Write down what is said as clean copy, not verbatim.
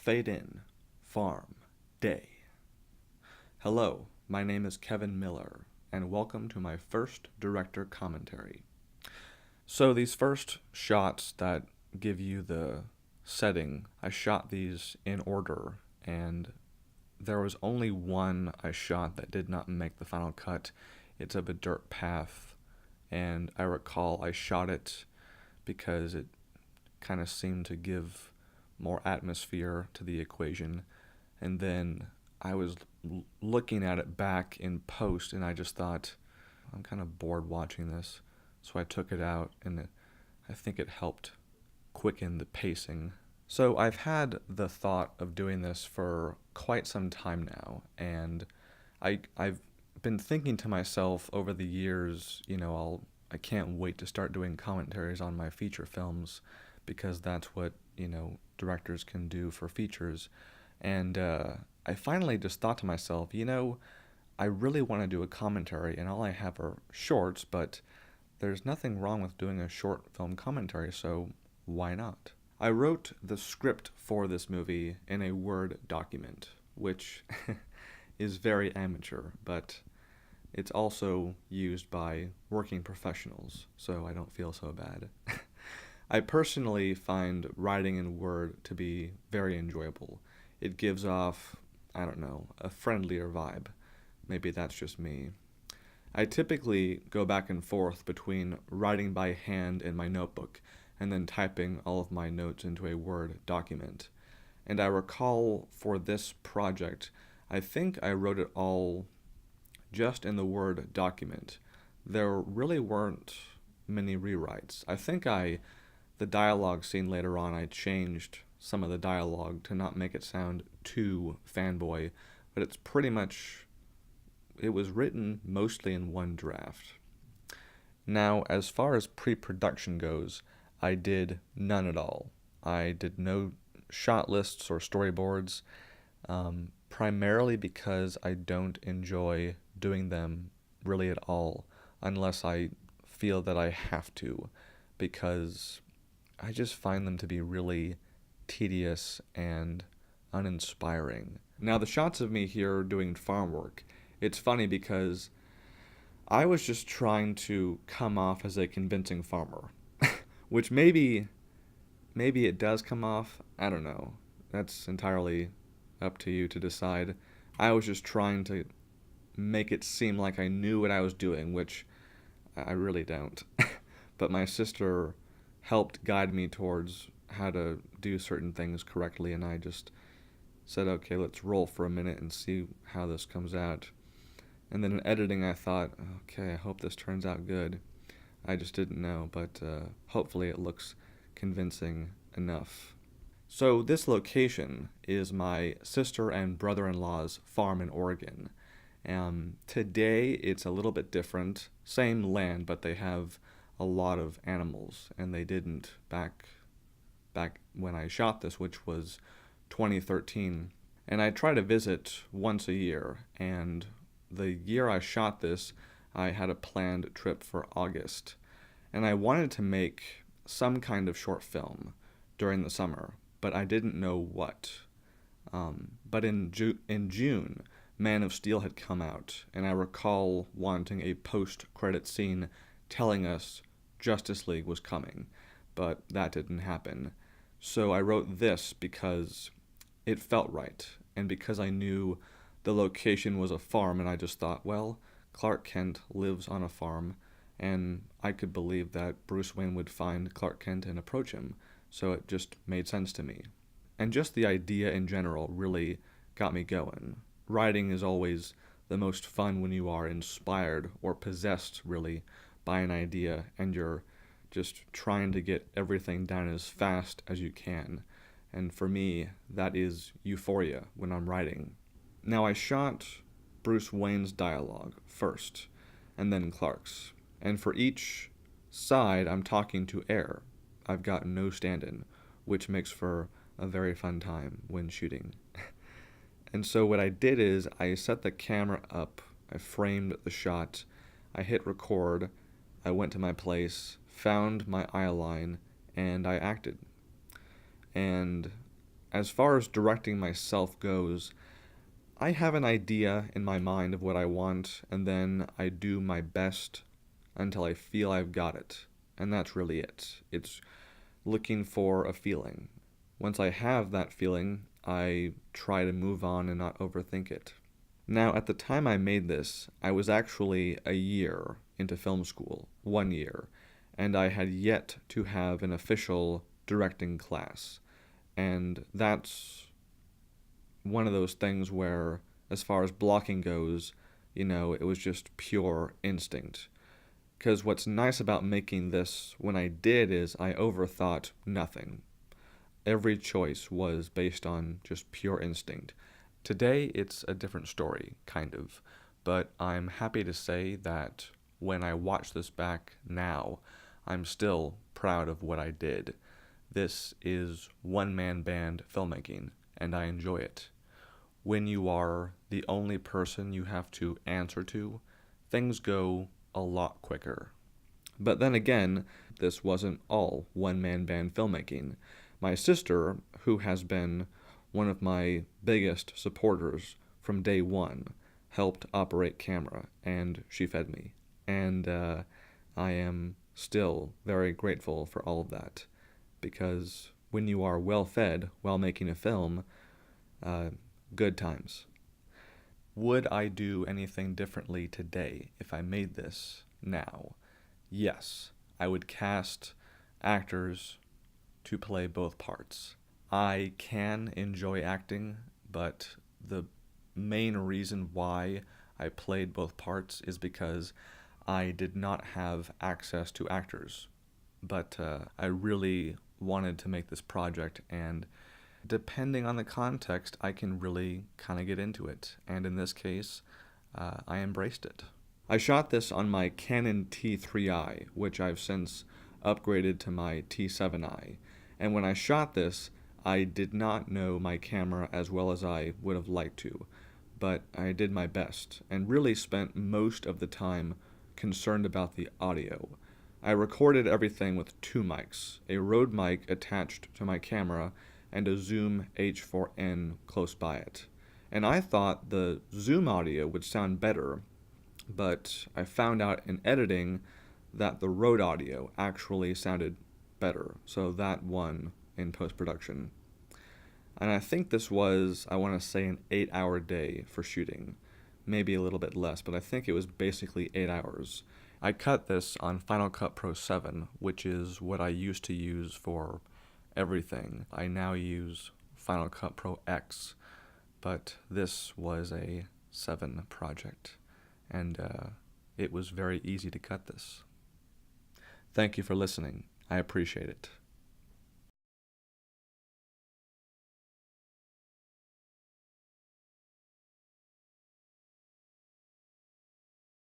Fade in, farm, day. Hello, my name is Kevin Miller, and welcome to my first director commentary. So these first shots that give you the setting, I shot these in order, and there was only one I shot that did not make the final cut. It's of a dirt path, and I recall I shot it because it kind of seemed to give more atmosphere to the equation. And then I was looking at it back in post, and I just thought, I'm kind of bored watching this. So I took it out, and I think it helped quicken the pacing. So I've had the thought of doing this for quite some time now, and I've been thinking to myself over the years, I can't wait to start doing commentaries on my feature films, because that's what, directors can do for features. And I finally just thought to myself, I really want to do a commentary, and all I have are shorts, but there's nothing wrong with doing a short film commentary, so why not? I wrote the script for this movie in a Word document, which is very amateur, but it's also used by working professionals, so I don't feel so bad. I personally find writing in Word to be very enjoyable. It gives off, a friendlier vibe. Maybe that's just me. I typically go back and forth between writing by hand in my notebook and then typing all of my notes into a Word document. And I recall for this project, I think I wrote it all just in the Word document. There really weren't many rewrites. I think the dialogue scene later on, I changed some of the dialogue to not make it sound too fanboy, but it's pretty much, it was written mostly in one draft. Now, as far as pre-production goes, I did none at all. I did no shot lists or storyboards, primarily because I don't enjoy doing them really at all, unless I feel that I have to, because I just find them to be really tedious and uninspiring. Now, the shots of me here doing farm work, it's funny because I was just trying to come off as a convincing farmer, which maybe it does come off. I don't know. That's entirely up to you to decide. I was just trying to make it seem like I knew what I was doing, which I really don't. But my sister helped guide me towards how to do certain things correctly, and I just said, okay, let's roll for a minute and see how this comes out. And then in editing, I thought, okay, I hope this turns out good. I just didn't know, but hopefully it looks convincing enough. So this location is my sister and brother-in-law's farm in Oregon. Today it's a little bit different. Same land, but they have a lot of animals, and they didn't back when I shot this, which was 2013. And I try to visit once a year, and the year I shot this, I had a planned trip for August, and I wanted to make some kind of short film during the summer, but I didn't know what. But in June, Man of Steel had come out, and I recall wanting a post-credit scene telling us Justice League was coming, but that didn't happen. So I wrote this because it felt right, and because I knew the location was a farm, and I just thought, well, Clark Kent lives on a farm, and I could believe that Bruce Wayne would find Clark Kent and approach him, so it just made sense to me. And just the idea in general really got me going. Writing is always the most fun when you are inspired or possessed, really, by an idea, and you're just trying to get everything down as fast as you can. And for me, that is euphoria when I'm writing. Now, I shot Bruce Wayne's dialogue first, and then Clark's. And for each side, I'm talking to air. I've got no stand-in, which makes for a very fun time when shooting. And so what I did is I set the camera up, I framed the shot, I hit record, I went to my place, found my eye line, and I acted. And as far as directing myself goes, I have an idea in my mind of what I want, and then I do my best until I feel I've got it. And that's really it. It's looking for a feeling. Once I have that feeling, I try to move on and not overthink it. Now, at the time I made this, I was actually a year into film school, 1 year, and I had yet to have an official directing class. And that's one of those things where, as far as blocking goes, it was just pure instinct. Because what's nice about making this when I did is I overthought nothing. Every choice was based on just pure instinct. Today, it's a different story, kind of, but I'm happy to say that when I watch this back now, I'm still proud of what I did. This is one-man band filmmaking, and I enjoy it. When you are the only person you have to answer to, things go a lot quicker. But then again, this wasn't all one-man band filmmaking. My sister, who has been one of my biggest supporters from day one, helped operate camera, and she fed me. And I am still very grateful for all of that, because when you are well fed while making a film, good times. Would I do anything differently today if I made this now? Yes, I would cast actors to play both parts. I can enjoy acting, but the main reason why I played both parts is because I did not have access to actors. But I really wanted to make this project, and depending on the context, I can really kind of get into it. And in this case, I embraced it. I shot this on my Canon T3i, which I've since upgraded to my T7i. And when I shot this, I did not know my camera as well as I would have liked to, but I did my best and really spent most of the time concerned about the audio. I recorded everything with 2 mics, a Rode mic attached to my camera and a Zoom H4n close by it. And I thought the Zoom audio would sound better, but I found out in editing that the Rode audio actually sounded better, so that won in post-production. And I think this was, I want to say, an 8-hour day for shooting. Maybe a little bit less, but I think it was basically 8 hours. I cut this on Final Cut Pro 7, which is what I used to use for everything. I now use Final Cut Pro X, but this was a 7 project, and it was very easy to cut this. Thank you for listening. I appreciate it.